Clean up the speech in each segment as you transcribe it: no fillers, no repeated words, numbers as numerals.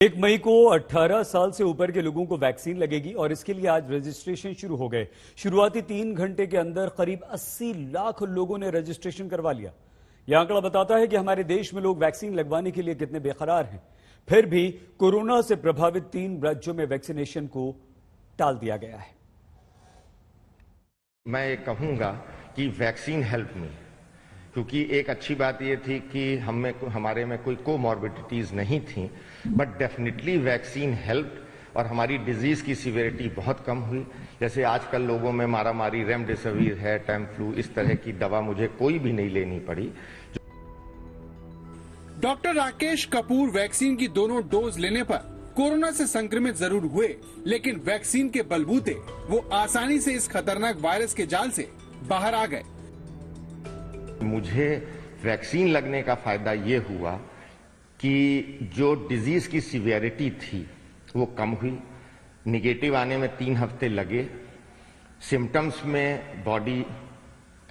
1 मई को 18 साल से ऊपर के लोगों को वैक्सीन लगेगी और इसके लिए आज रजिस्ट्रेशन शुरू हो गए। शुरुआती 3 घंटे के अंदर करीब 80 लाख लोगों ने रजिस्ट्रेशन करवा लिया। यह आंकड़ा बताता है कि हमारे देश में लोग वैक्सीन लगवाने के लिए कितने बेकरार हैं। फिर भी कोरोना से प्रभावित 3 राज्यों में वैक्सीनेशन को टाल दिया गया है। मैं ये कहूंगा कि वैक्सीन हेल्प मी, क्योंकि एक अच्छी बात ये थी कि हमारे में कोई कोमॉर्बिडिटीज नहीं थी, बट डेफिनेटली वैक्सीन हेल्प और हमारी डिजीज की सिवियरिटी बहुत कम हुई। जैसे आजकल लोगों में मारामारी, रेमडेसिविर है, टैमफ्लू, इस तरह की दवा मुझे कोई भी नहीं लेनी पड़ी। डॉक्टर राकेश कपूर वैक्सीन की दोनों डोज लेने पर कोरोना से संक्रमित जरूर हुए, लेकिन वैक्सीन के बलबूते वो आसानी से इस खतरनाक वायरस के जाल से बाहर आ गए। मुझे वैक्सीन लगने का फायदा ये हुआ कि जो डिजीज की सिवियरिटी थी वो कम हुई। निगेटिव आने में 3 हफ्ते लगे। सिम्टम्स में बॉडी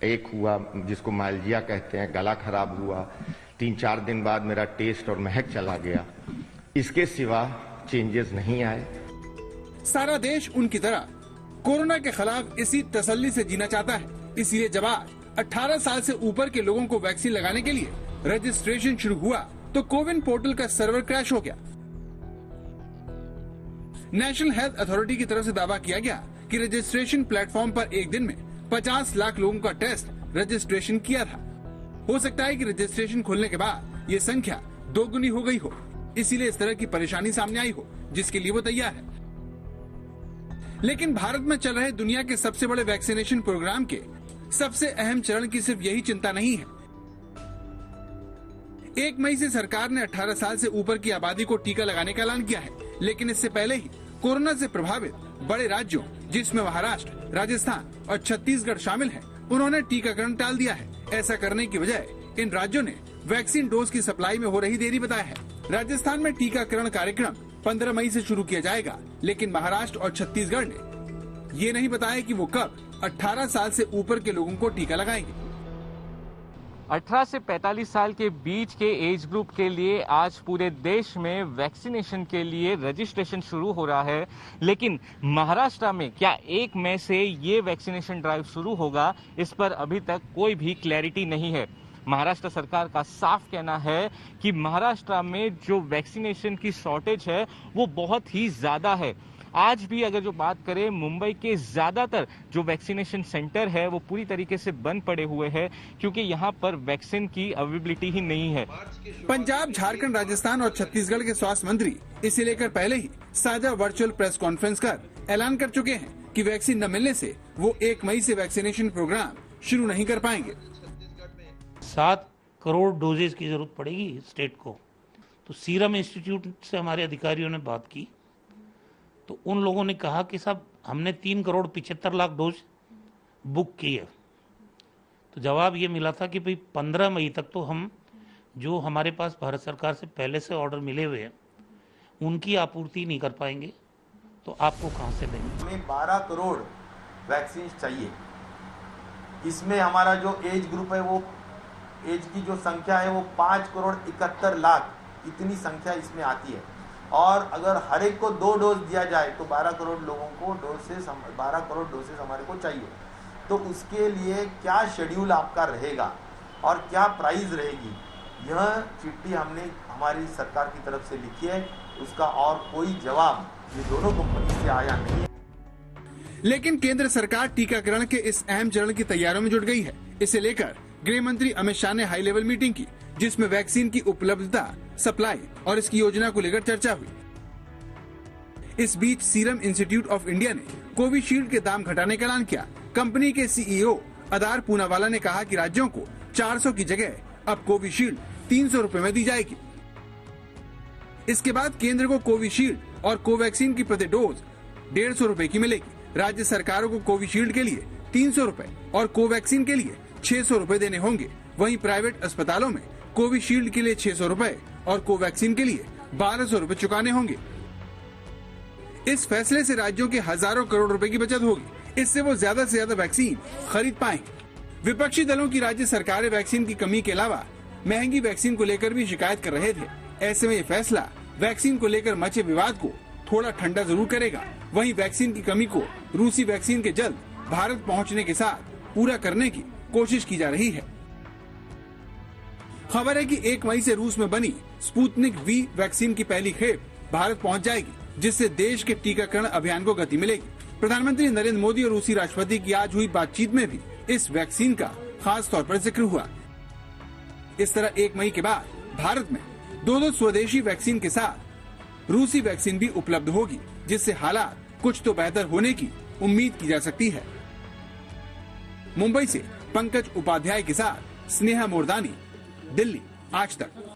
एक हुआ जिसको माइल्जिया कहते हैं, गला खराब हुआ। 3-4 दिन बाद मेरा टेस्ट और महक चला गया। इसके सिवा चेंजेस नहीं आए। सारा देश उनकी तरह कोरोना के खिलाफ इसी तसल्ली से जीना चाहता है। इसलिए जब आज 18 साल से ऊपर के लोगों को वैक्सीन लगाने के लिए रजिस्ट्रेशन शुरू हुआ तो कोविन पोर्टल का सर्वर क्रैश हो गया। नेशनल हेल्थ अथॉरिटी की तरफ से दावा किया गया कि रजिस्ट्रेशन प्लेटफॉर्म पर एक दिन में 50 लाख लोगों का टेस्ट रजिस्ट्रेशन किया था। हो सकता है कि रजिस्ट्रेशन खुलने के बाद ये संख्या दोगुनी हो गई हो, इसीलिए इस तरह की परेशानी सामने आई हो, जिसके लिए वो तैयार है। लेकिन भारत में चल रहे दुनिया के सबसे बड़े वैक्सीनेशन प्रोग्राम के सबसे अहम चरण की सिर्फ यही चिंता नहीं है। 1 मई से सरकार ने 18 साल से ऊपर की आबादी को टीका लगाने का ऐलान किया है, लेकिन इससे पहले ही कोरोना से प्रभावित बड़े राज्यों जिसमें महाराष्ट्र, राजस्थान और छत्तीसगढ़ शामिल हैं, उन्होंने टीकाकरण टाल दिया है। ऐसा करने की वजह इन राज्यों ने वैक्सीन डोज की सप्लाई में हो रही देरी बताया है। राजस्थान में टीकाकरण कार्यक्रम 15 मई से शुरू किया जाएगा, लेकिन महाराष्ट्र और छत्तीसगढ़ ने ये नहीं बताया कि वो कब 18 साल से ऊपर के लोगों को टीका लगाएंगे। 18 से 45 साल के बीच के एज ग्रुप के लिए आज पूरे देश में वैक्सीनेशन के लिए रजिस्ट्रेशन शुरू हो रहा है, लेकिन महाराष्ट्र में क्या 1 मई से ये वैक्सीनेशन ड्राइव शुरू होगा, इस पर अभी तक कोई भी क्लैरिटी नहीं है। महाराष्ट्र सरकार का साफ कहना है कि महाराष्ट्र में जो वैक्सीनेशन की शॉर्टेज है वो बहुत ही ज्यादा है। आज भी अगर जो बात करें, मुंबई के ज्यादातर जो वैक्सीनेशन सेंटर है वो पूरी तरीके से बंद पड़े हुए हैं, क्योंकि यहाँ पर वैक्सीन की अवेलेबिलिटी ही नहीं है। पंजाब, झारखंड, राजस्थान और छत्तीसगढ़ के स्वास्थ्य मंत्री इसे लेकर पहले ही साझा वर्चुअल प्रेस कॉन्फ्रेंस कर ऐलान कर चुके हैं कि वैक्सीन न मिलने से वो 1 मई से वैक्सीनेशन प्रोग्राम शुरू नहीं कर पाएंगे। 7 करोड़ डोजेज की जरूरत पड़ेगी स्टेट को। तो सीरम इंस्टीट्यूट से हमारे अधिकारियों ने बात की तो उन लोगों ने कहा कि साहब हमने 3 करोड़ 75 लाख डोज बुक की है। तो जवाब ये मिला था कि भाई 15 मई तक तो हम जो हमारे पास भारत सरकार से पहले से ऑर्डर मिले हुए हैं उनकी आपूर्ति नहीं कर पाएंगे, तो आपको कहाँ से देंगे। हमें 12 करोड़ वैक्सीन चाहिए। इसमें हमारा जो एज ग्रुप है, वो एज की जो संख्या है वो 5 करोड़ 71 लाख, इतनी संख्या इसमें आती है। और अगर हर एक को 2 डोज दिया जाए तो 12 करोड़ लोगों को 12 करोड़ डोसेस हमारे को चाहिए। तो उसके लिए क्या शेड्यूल आपका रहेगा और क्या प्राइस रहेगी, यह चिट्ठी हमने हमारी सरकार की तरफ से लिखी है। उसका और कोई जवाब ये दोनों कंपनी से आया नहीं है। लेकिन केंद्र सरकार टीकाकरण के इस अहम चरण की तैयारियों में जुट गई है। इसे लेकर गृह मंत्री अमित शाह ने हाई लेवल मीटिंग की, जिसमें वैक्सीन की उपलब्धता, सप्लाई और इसकी योजना को लेकर चर्चा हुई। इस बीच सीरम इंस्टीट्यूट ऑफ इंडिया ने कोविशील्ड के दाम घटाने का ऐलान किया। कंपनी के सीईओ अदार पूनावाला ने कहा कि राज्यों को 400 की जगह अब कोविशील्ड 300 रुपए में दी जाएगी। इसके बाद केंद्र को कोविशील्ड और कोवैक्सीन की प्रति डोज 150 रुपए की मिलेगी। राज्य सरकारों को कोविशील्ड के लिए 300 रुपए और कोवैक्सीन के लिए 600 रुपए देने होंगे। वहीं प्राइवेट अस्पतालों में कोविशील्ड के लिए 600 रुपए और कोवैक्सीन के लिए 1200 रुपए चुकाने होंगे। इस फैसले से राज्यों के हजारों करोड़ रुपए की बचत होगी। इससे वो ज्यादा से ज्यादा वैक्सीन खरीद पाएंगे। विपक्षी दलों की राज्य सरकारें वैक्सीन की कमी के अलावा महंगी वैक्सीन को लेकर भी शिकायत कर रहे थे। ऐसे में ये फैसला वैक्सीन को लेकर मचे विवाद को थोड़ा ठंडा जरूर करेगा। वहीं वैक्सीन की कमी को रूसी वैक्सीन के जल्द भारत पहुंचने के साथ पूरा करने की कोशिश की जा रही है। खबर है कि 1 मई से रूस में बनी स्पुतनिक वी वैक्सीन की पहली खेप भारत पहुंच जाएगी, जिससे देश के टीकाकरण अभियान को गति मिलेगी। प्रधानमंत्री नरेंद्र मोदी और रूसी राष्ट्रपति की आज हुई बातचीत में भी इस वैक्सीन का खास तौर पर जिक्र हुआ। इस तरह 1 मई के बाद भारत में 2 स्वदेशी वैक्सीन के साथ रूसी वैक्सीन भी उपलब्ध होगी, जिससे हालात कुछ तो बेहतर होने की उम्मीद की जा सकती है। मुंबई से पंकज उपाध्याय के साथ स्नेहा मोरदानी, दिल्ली, आज तक।